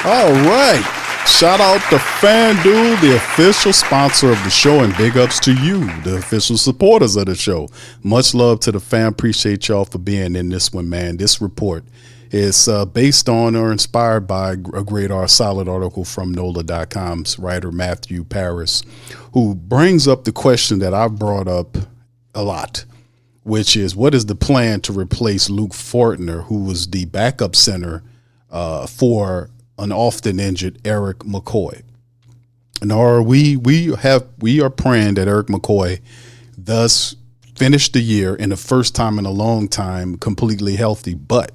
All right. Shout out to FanDuel, the official sponsor of the show, and big ups to you, the official supporters of the show. Much love to the fan. Appreciate y'all for being in this one, man. This report is based on or inspired by a great solid article from NOLA.com's writer Matthew Paris, who brings up the question that I've brought up a lot, which is what is the plan to replace Luke Fortner, who was the backup center for an often injured Erik McCoy. And we are praying that Erik McCoy does finish the year in the first time in a long time completely healthy, but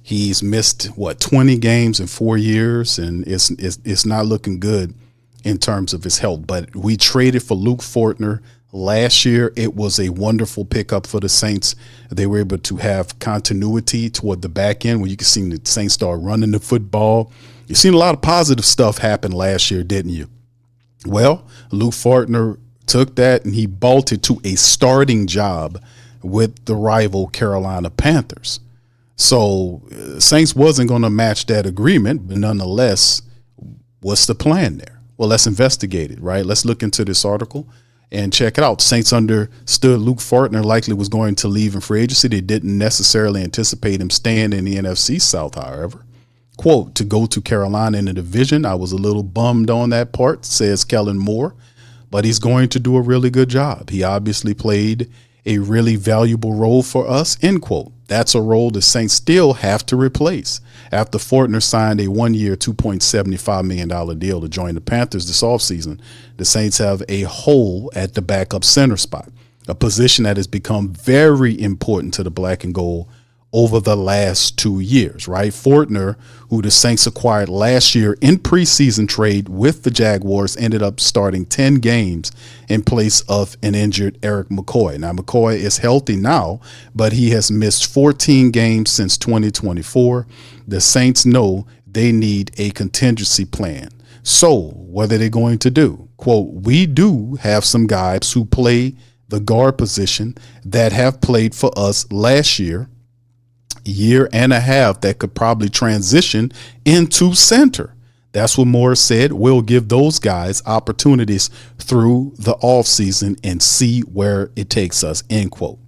he's missed 20 games in 4 years, and it's not looking good in terms of his health. But we traded for Luke Fortner last year. It was a wonderful pickup for the Saints. They were able to have continuity toward the back end where you can see the Saints start running the football. You've seen a lot of positive stuff happen last year, didn't you? Well, Luke Fortner took that and he bolted to a starting job with the rival Carolina Panthers. So Saints wasn't going to match that agreement, but nonetheless, what's the plan there? Well, let's investigate it, right? Let's look into this article and check it out. Saints understood Luke Fortner likely was going to leave in free agency. They didn't necessarily anticipate him staying in the NFC South, however. Quote, to go to Carolina in the division. I was a little bummed on that part, says Kellen Moore, but he's going to do a really good job. He obviously played a really valuable role for us, end quote. That's a role the Saints still have to replace. After Fortner signed a 1-year, $2.75 million deal to join the Panthers this offseason, the Saints have a hole at the backup center spot, a position that has become very important to the black and gold over the last 2 years, right? Fortner, who the Saints acquired last year in preseason trade with the Jaguars, ended up starting 10 games in place of an injured Erik McCoy. Now, McCoy is healthy now, but he has missed 14 games since 2024. The Saints know they need a contingency plan. So what are they going to do? Quote, we do have some guys who play the guard position that have played for us last year and a half that could probably transition into center. That's what Moore said. We'll give those guys opportunities through the offseason and see where it takes us, end quote.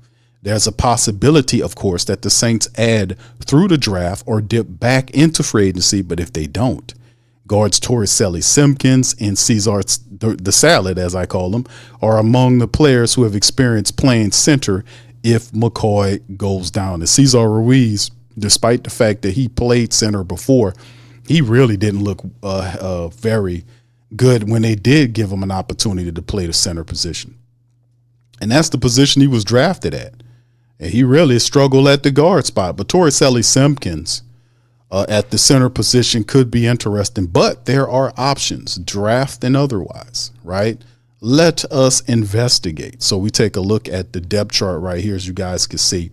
There's a possibility, of course, that the Saints add through the draft or dip back into free agency, but if they don't, guards Torricelli Simpkins and Cesar, the Salad, as I call them, are among the players who have experienced playing center if McCoy goes down. And Cesar Ruiz, despite the fact that he played center before, he really didn't look very good when they did give him an opportunity to play the center position. And that's the position he was drafted at. And he really struggled at the guard spot. But Torricelli Simpkins at the center position could be interesting. But there are options, draft and otherwise, right? Let us investigate. So we take a look at the depth chart right here, as you guys can see.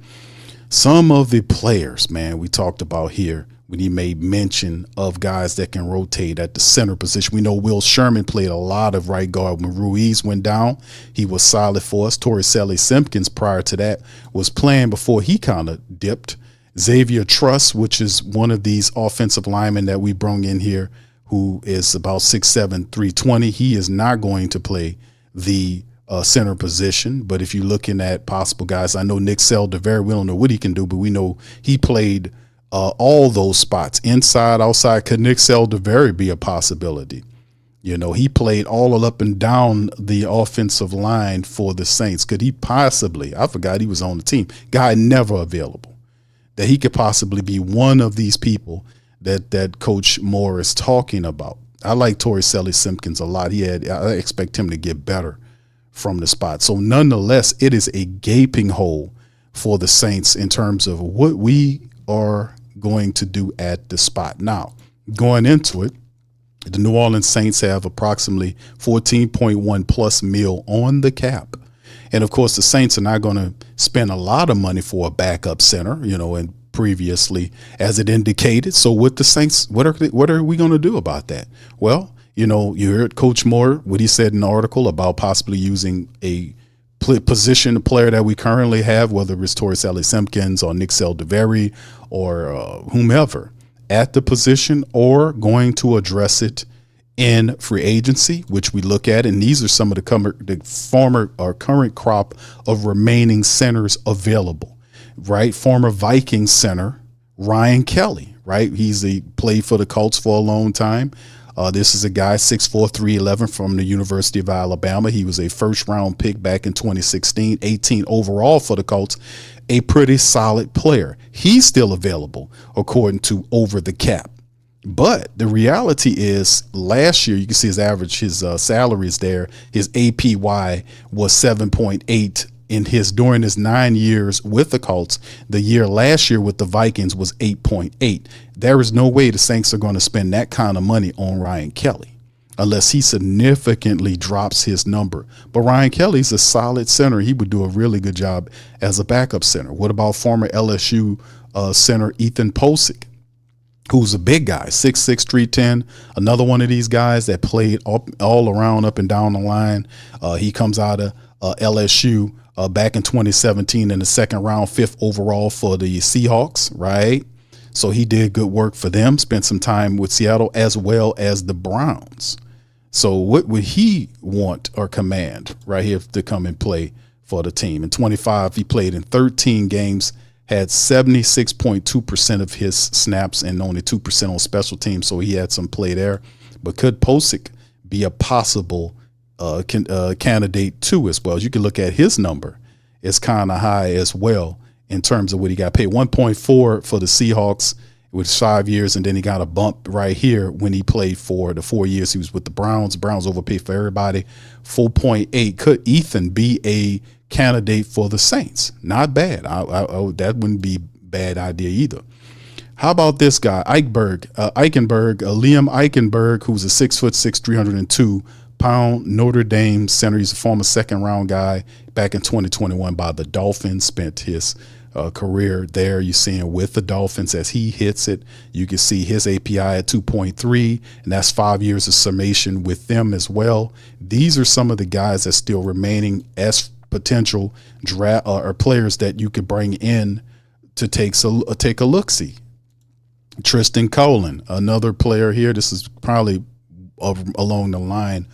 Some of the players, man, we talked about here when he made mention of guys that can rotate at the center position. We know Will Sherman played a lot of right guard. When Ruiz went down, he was solid for us. Torricelli Simpkins prior to that was playing before he kind of dipped. Xavier Truss, which is one of these offensive linemen that we brought in here, who is about 6'7", 320. He is not going to play the center position. But if you're looking at possible guys, I know Nick Seldaveri, we don't know what he can do, but we know he played all those spots, inside, outside. Could Nick Seldaveri be a possibility? You know, he played all up and down the offensive line for the Saints. Could he possibly, I forgot he was on the team, guy never available, that he could possibly be one of these people that Coach Moore is talking about. I like Torricelli Simpkins a lot. I expect him to get better from the spot. So nonetheless, it is a gaping hole for the Saints in terms of what we are going to do at the spot. Now, going into it, the New Orleans Saints have approximately 14.1 plus mil on the cap. And of course, the Saints are not going to spend a lot of money for a backup center, you know, and previously, as it indicated. So with the Saints, what are we going to do about that? Well, you know, you heard Coach Moore, what he said in the article about possibly using a position player that we currently have, whether it's Torricelli Simpkins or Nick Seldiveri or whomever at the position, or going to address it in free agency, which we look at. And these are some of the former or current crop of remaining centers available, right? Former Vikings center Ryan Kelly, right? Played for the Colts for a long time. This is a guy 6'4", 311 from the University of Alabama. He was a first-round pick back in 2016, 18 overall for the Colts. A pretty solid player. He's still available according to Over the Cap. But the reality is, last year, you can see his average, his salary is there. His APY was 7.8 during his 9 years with the Colts. The year last year with the Vikings was 8.8. There is no way the Saints are going to spend that kind of money on Ryan Kelly unless he significantly drops his number. But Ryan Kelly's a solid center. He would do a really good job as a backup center. What about former LSU center Ethan Posick, who's a big guy, 6'6", 310, another one of these guys that played all around, up and down the line. He comes out of LSU back in 2017 in the second round, 5th overall for the Seahawks, right? So he did good work for them, spent some time with Seattle as well as the Browns. So what would he want or command right here to come and play for the team? In 25, he played in 13 games, had 76.2% of his snaps and only 2% on special teams, so he had some play there. But could Posick be a possible candidate too as well? As you can look at his number, it's kind of high as well in terms of what he got paid. 1.4 for the Seahawks with 5 years, and then he got a bump right here when he played for the 4 years he was with the Browns. Browns overpaid for everybody. 4.8. Could Ethan be a candidate for the Saints? Not bad. That wouldn't be a bad idea either. How about this guy, Liam Eichenberg, who's a 6'6", 302-pound Notre Dame center. He's a former second-round guy back in 2021 by the Dolphins. Spent his career there. You see him with the Dolphins as he hits it. You can see his API at 2.3, and that's 5 years of summation with them as well. These are some of the guys that still remaining as potential draft or players that you could bring in to take a look-see. Tristan Colin, another player here. This is probably along the line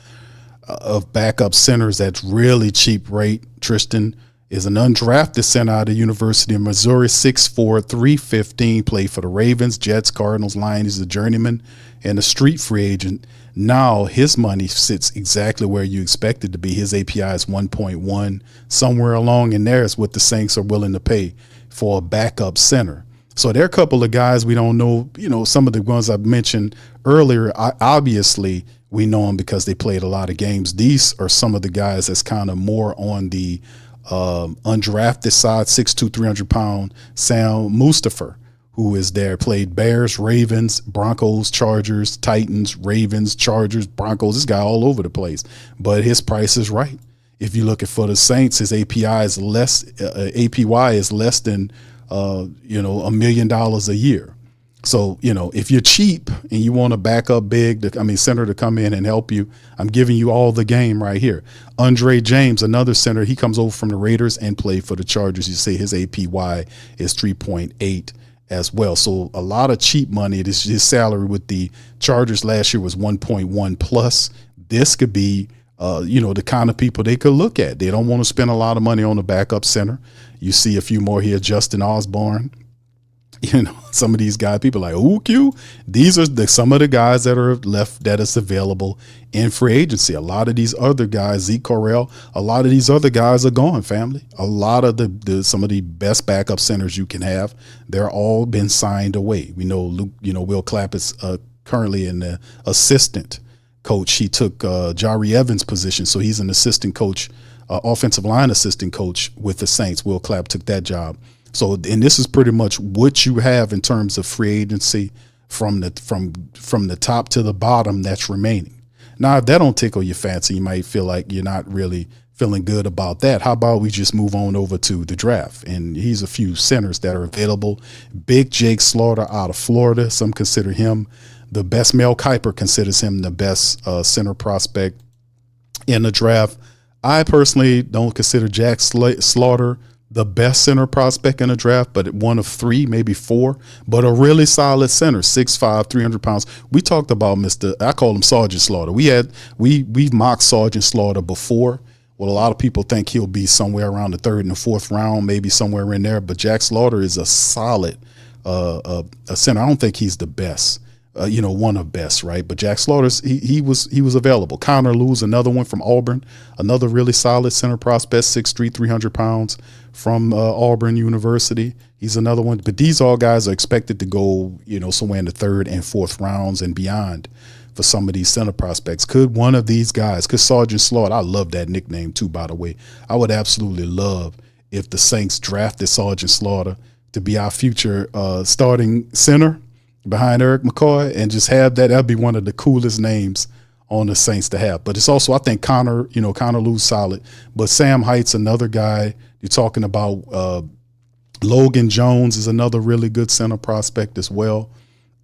of backup centers that's really cheap rate. Tristan is an undrafted center out of the University of Missouri, 6'4", 315, played for the Ravens, Jets, Cardinals, Lions. He's a journeyman and a street free agent. Now his money sits exactly where you expect it to be. His API is 1.1. Somewhere along in there is what the Saints are willing to pay for a backup center. So there are a couple of guys we don't know. You know, some of the ones I mentioned earlier, obviously we know them because they played a lot of games. These are some of the guys that's kind of more on the undrafted side. 6'2", 300-pound Sam Mustipher, who is there, played Bears, Ravens, Broncos, Chargers, Titans, Ravens, Chargers, Broncos. This guy all over the place, but his price is right. If you're looking for the Saints, his APY is less than $1 million a year. So, if you're cheap and you want a backup center to come in and help you, I'm giving you all the game right here. Andre James, another center, he comes over from the Raiders and played for the Chargers. You see his APY is 3.8 as well. So a lot of cheap money. His salary with the Chargers last year was 1.1 plus. This could be, the kind of people they could look at. They don't want to spend a lot of money on a backup center. You see a few more here, Justin Osborne. Some of these guys, people are like, ooh, Q. These are some of the guys that are left that is available in free agency. A lot of these other guys, Zeke Correll, a lot of these other guys are gone, family. A lot of some of the best backup centers you can have, they're all been signed away. We know Luke, Will Clapp is currently an assistant coach. He took Jari Evans' position, so he's an assistant coach, offensive line assistant coach with the Saints. Will Clapp took that job. So, and this is pretty much what you have in terms of free agency from the top to the bottom that's remaining. Now, if that don't tickle your fancy, you might feel like you're not really feeling good about that. How about we just move on over to the draft? And here's a few centers that are available. Big Jake Slaughter out of Florida. Some consider him the best. Mel Kiper considers him the best center prospect in the draft. I personally don't consider Jack Slaughter the best center prospect in the draft, but one of three, maybe four, but a really solid center, 6'5", 300 pounds. We talked about I call him Sergeant Slaughter. We mocked Sergeant Slaughter before. Well, a lot of people think he'll be somewhere around the third and the fourth round, maybe somewhere in there. But Jack Slaughter is a solid a center. I don't think he's the best, one of best, right? But Jack Slaughter's he was available. Connor Lewis, another one from Auburn, another really solid center prospect, 6'3", 300 pounds from Auburn University. He's another one. But these all guys are expected to go, somewhere in the third and fourth rounds and beyond for some of these center prospects. Could one of these guys, because Sergeant Slaughter, I love that nickname too, by the way. I would absolutely love if the Saints drafted Sergeant Slaughter to be our future starting center behind Erik McCoy, and just have that. That'd be one of the coolest names on the Saints to have. But it's also, I think Connor Lou's solid. But Sam Hite's another guy. You're talking about Logan Jones is another really good center prospect as well.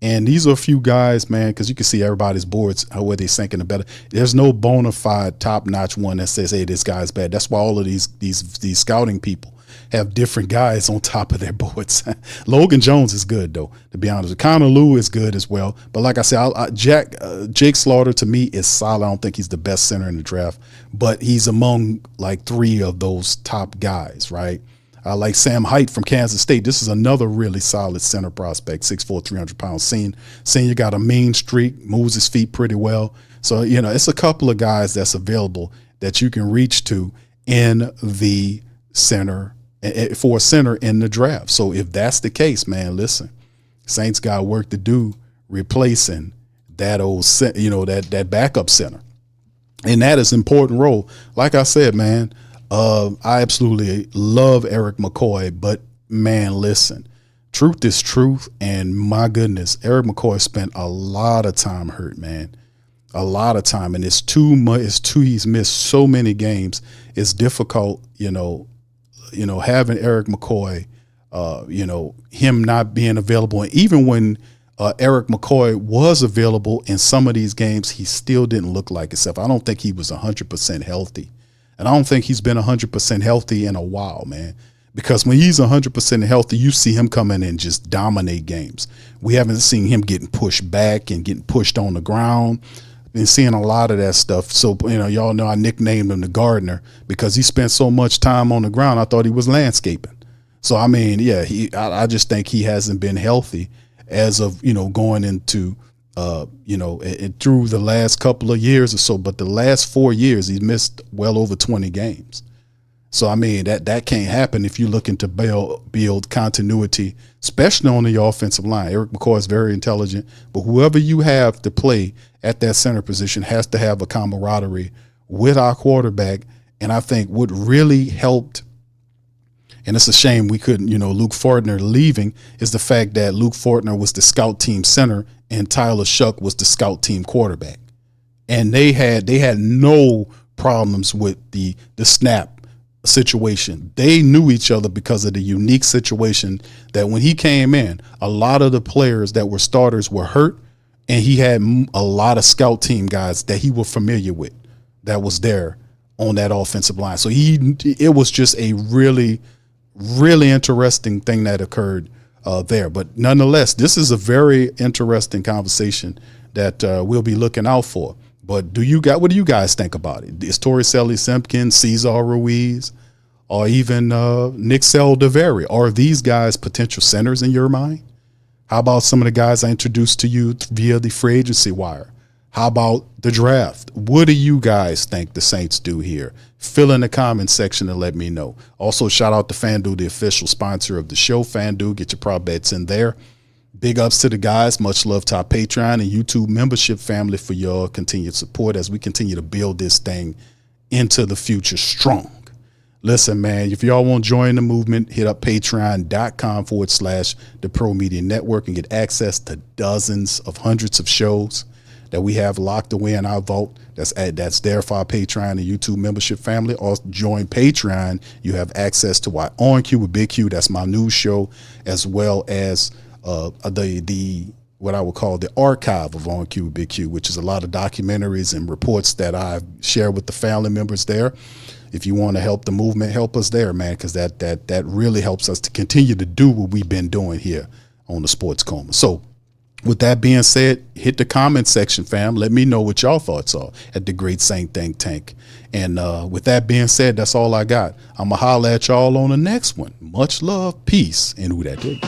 And these are a few guys, man, because you can see everybody's boards, where they sinking the better. There's no bona fide top-notch one that says, hey, this guy's bad. That's why all of these scouting people have different guys on top of their boards. Logan Jones is good, though, to be honest. Connor Lew is good as well. But like I said, Jake Slaughter, to me, is solid. I don't think he's the best center in the draft, but he's among like three of those top guys, right? I like Sam Hite from Kansas State. This is another really solid center prospect, 6'4", 300 pounds. Senior got a mean streak, moves his feet pretty well. So, it's a couple of guys that's available that you can reach to in the center, for a center in the draft. So if that's the case, man, listen, Saints got work to do replacing that old, that backup center. And that is an important role. Like I said, man, I absolutely love Erik McCoy, but man, listen, truth is truth. And my goodness, Erik McCoy spent a lot of time hurt, man, a lot of time. And it's too much. He's missed so many games. It's difficult, having Erik McCoy, him not being available. And even when Erik McCoy was available in some of these games, he still didn't look like himself. I don't think he was 100% healthy. And I don't think he's been 100% healthy in a while, man, because when he's 100% healthy, you see him come in and just dominate games. We haven't seen him getting pushed back and getting pushed on the ground. Been seeing a lot of that stuff. So, y'all know I nicknamed him the gardener because he spent so much time on the ground. I thought he was landscaping. So, I mean, yeah, I just think he hasn't been healthy as of, going into and through the last couple of years or so, but the last 4 years, he's missed well over 20 games. So, I mean, that can't happen if you're looking to build continuity, especially on the offensive line. Erik McCoy is very intelligent, but whoever you have to play at that center position has to have a camaraderie with our quarterback. And I think what really helped, and it's a shame we couldn't, Luke Fortner leaving, is the fact that Luke Fortner was the scout team center and Tyler Shuck was the scout team quarterback. And they had no problems with the snap situation. They knew each other because of the unique situation that when he came in, a lot of the players that were starters were hurt, and he had a lot of scout team guys that he was familiar with that was there on that offensive line. So it was just a really, really interesting thing that occurred there. But nonetheless, this is a very interesting conversation that we'll be looking out for. But what do you guys think about it? Is Torricelli Simpkins, Cesar Ruiz, or even Nick Saldiveri, are these guys potential centers in your mind? How about some of the guys I introduced to you via the free agency wire? How about the draft? What do you guys think the Saints do here? Fill in the comments section and let me know. Also, shout out to FanDuel, the official sponsor of the show. FanDuel, get your prop bets in there. Big ups to the guys. Much love to our Patreon and YouTube membership family for your continued support as we continue to build this thing into the future strong. Listen, man, if y'all want to join the movement, hit up patreon.com/the Pro Media Network and get access to hundreds of shows that we have locked away in our vault. That's there for our Patreon and YouTube membership family. Or join Patreon. You have access to our On Cue with Big Q. That's my news show, as well as the what I would call the archive of On Cue Big Q, which is a lot of documentaries and reports that I've shared with the family members there. If you want to help the movement, help us there, man, because that really helps us to continue to do what we've been doing here on the Sports Coma. So with that being said, hit the comment section, fam. Let me know what y'all thoughts are at the Great Saint Think Tank. And with that being said, that's all I got. I'm going to holler at y'all on the next one. Much love, peace, and who that did.